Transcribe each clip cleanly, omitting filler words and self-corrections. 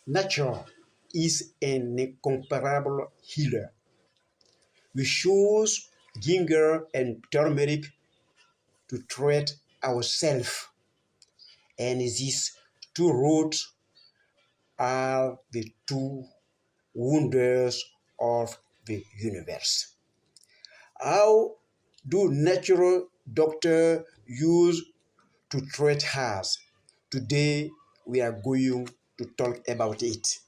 Nature is an incomparable healer. We choose ginger and turmeric to treat ourselves, and these two roots are the two wonders of the universe. How do natural doctors use to treat us? Today we are going to talk about it.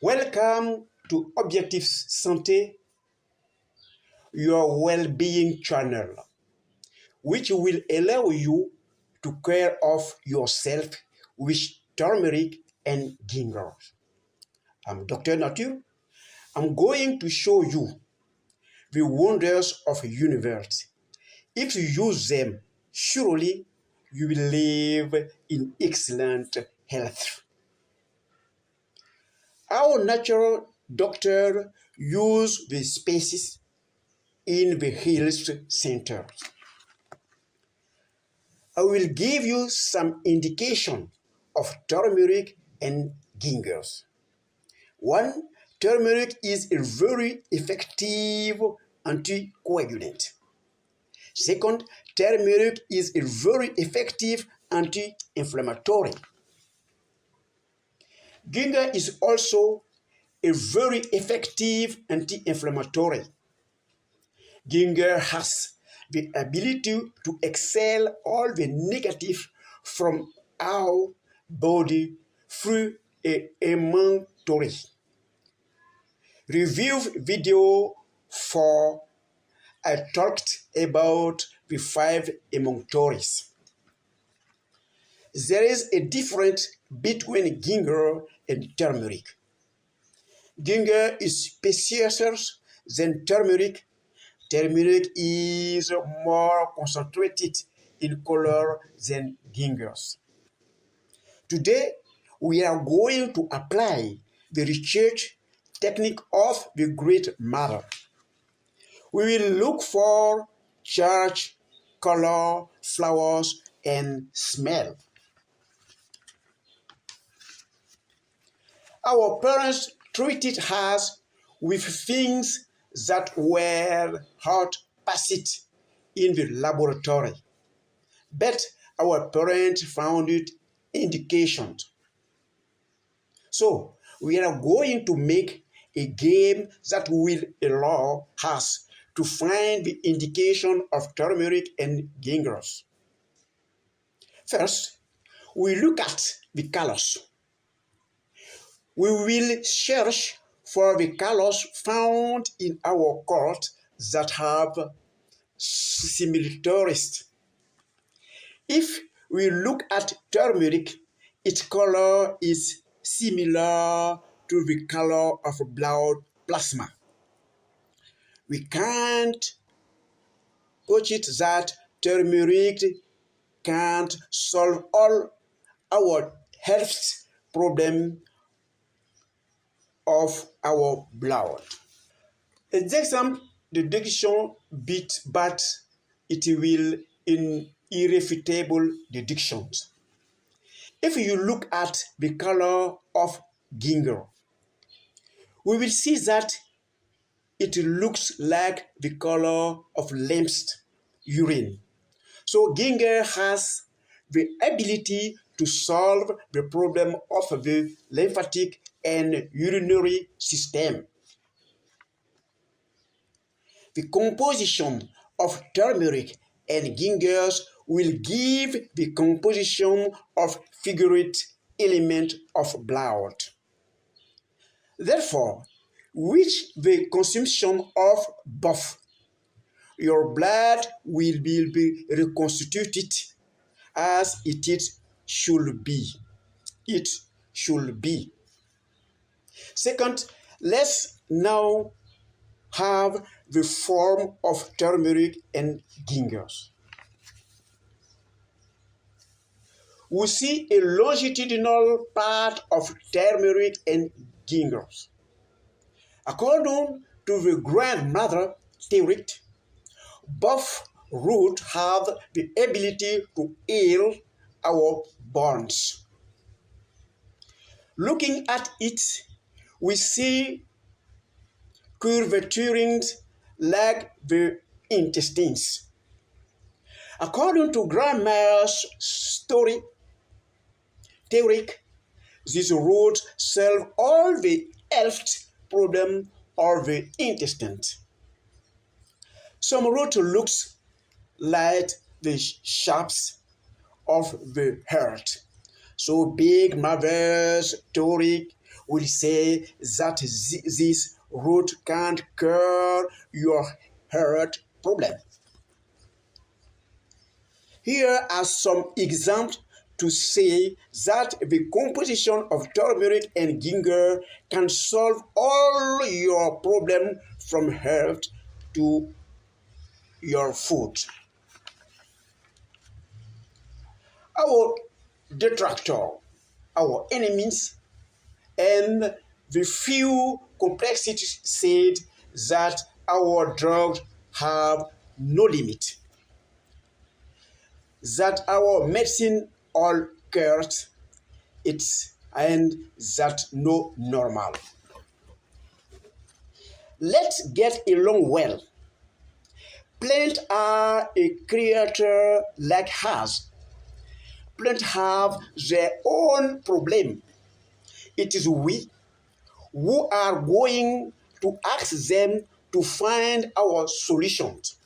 Welcome to Objectif Santé, your well-being channel, which will allow you to care of yourself with turmeric and ginger. I'm Dr. Nature. I'm going to show you the wonders of the universe. If you use them, surely you will live in excellent health. Our natural doctor use the species in the health center. I will give you some indication of turmeric and gingers. One, turmeric is a very effective anticoagulant. Second, turmeric is a very effective anti-inflammatory. Ginger is also a very effective anti-inflammatory. Ginger has the ability to expel all the negative from our body through a inventory. Review video for I talked about the 5 inventories. There is a difference between ginger and turmeric. Ginger is spicier than turmeric. Turmeric is more concentrated in color than gingers. Today, we are going to apply the research technique of the great mother. We will look for charge, color, flowers, and smell. Our parents treated us with things that were hard passed in the laboratory, but our parents found it indications. So we are going to make a game that will allow us to find the indication of turmeric and gingers. First, we look at the colors. We will search for the colors found in our court that have similarities. If we look at turmeric, its color is similar to the color of blood plasma. We can't put it that turmeric can't solve all our health problems of our blood. Example, the deduction bit, but it will in irrefutable deductions. If you look at the color of ginger, we will see that it looks like the color of lamb's urine. So ginger has the ability to solve the problem of the lymphatic and urinary system. The composition of turmeric and gingers will give the composition of figurate element of blood. Therefore, with the consumption of both, your blood will be reconstituted as it should be. It should be. Second, let's now have the form of turmeric and gingers. We see a longitudinal part of turmeric and gingers. According to the grandmother theory, both roots have the ability to heal our bones. Looking at it, we see curvaturings like the intestines. According to grandma's story, theory, these roots solve all the health problems of the intestine. Some root looks like the shafts of the heart. So big mother's theory will say that this root can't cure your heart problem. Here are some examples to say that the composition of turmeric and ginger can solve all your problems from health to your food. Our detractor, our enemies, and the few complexities said that our drugs have no limit, that our medicine all cures it, and that no normal. Let's get along well. Plants are a creature like us. Plants have their own problem. It is we who are going to ask them to find our solutions.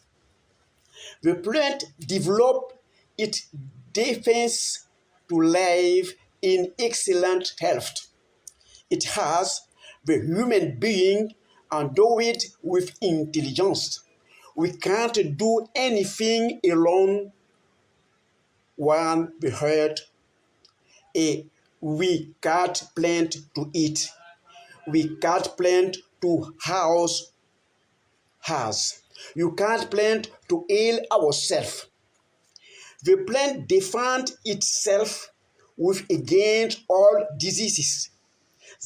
The plant developed its defense to live in excellent health. It has the human being endowed with intelligence. We can't do anything alone when we hurt we can't plant to eat. We can't plant to house us. You can't plant to heal ourselves. The plant defends itself with against all diseases.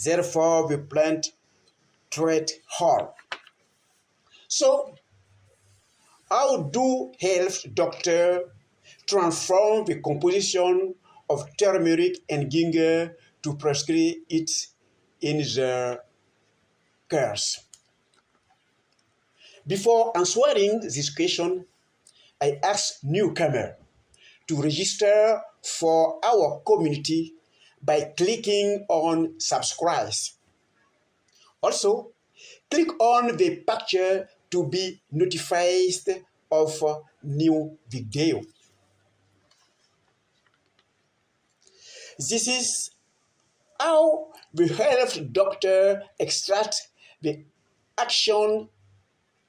Therefore, the plant treat harm. So, how do health doctors transform the composition of turmeric and ginger to prescribe it in their cures? Before answering this question, I ask newcomers to register for our community by clicking on subscribe. Also, click on the picture to be notified of new video. This is how the health doctor extracts the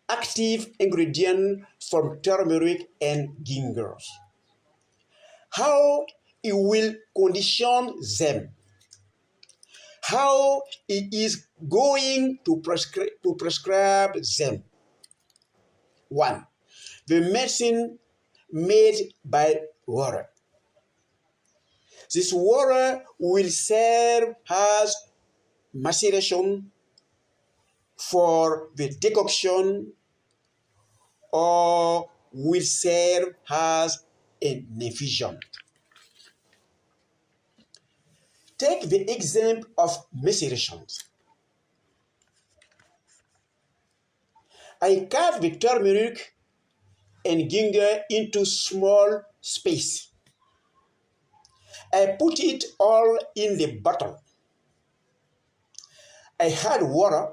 active ingredient from turmeric and gingers. How he will condition them. How he is going to prescribe them. 1. The medicine made by water. This water will serve as maceration for the decoction or will serve as an infusion. Take the example of maceration. I cut the turmeric and ginger into small space. I put it all in the bottle. I add water.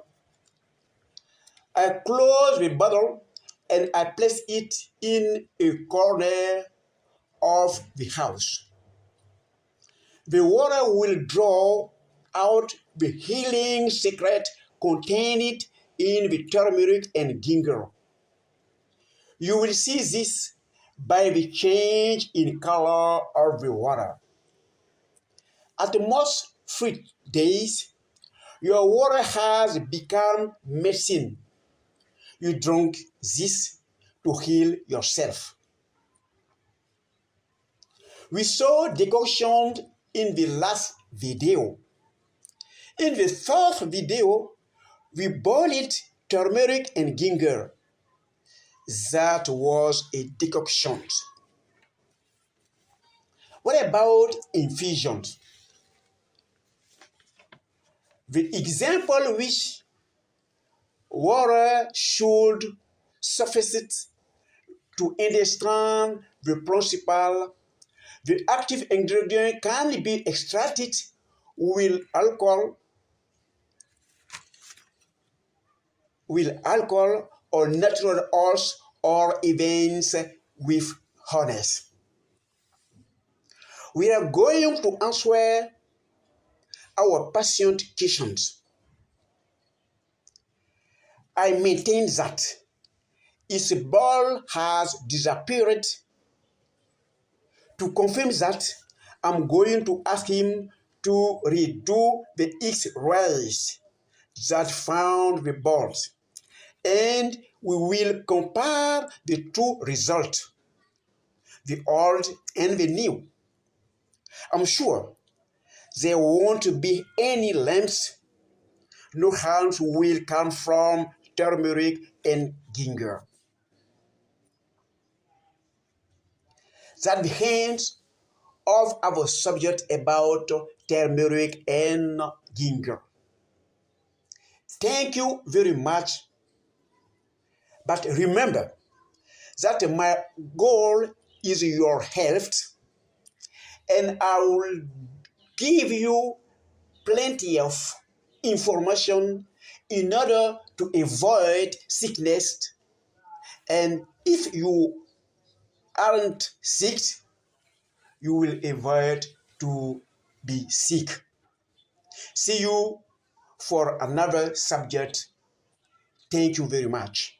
I close the bottle and I place it in a corner of the house. The water will draw out the healing secret contained in the turmeric and ginger. You will see this by the change in color of the water. At most 3 days, your water has become medicine. You drink this to heal yourself. We saw decoction in the last video. In the third video, we boiled turmeric and ginger. That was a decoction. What about infusions? The example which water should suffice to understand the principle. The active ingredient can be extracted with alcohol or natural oils or even with honey. We are going to answer our patient questions. I maintain that his ball has disappeared. To confirm that, I'm going to ask him to redo the X-rays that found the balls, and we will compare the two results, the old and the new. I'm sure there won't be any lumps. No harms will come from turmeric and ginger. That's the end of our subject about turmeric and ginger. Thank you very much. But remember that my goal is your health, and I will give you plenty of information in order to avoid sickness. And if you aren't sick, you will avoid to be sick. See you for another subject. Thank you very much.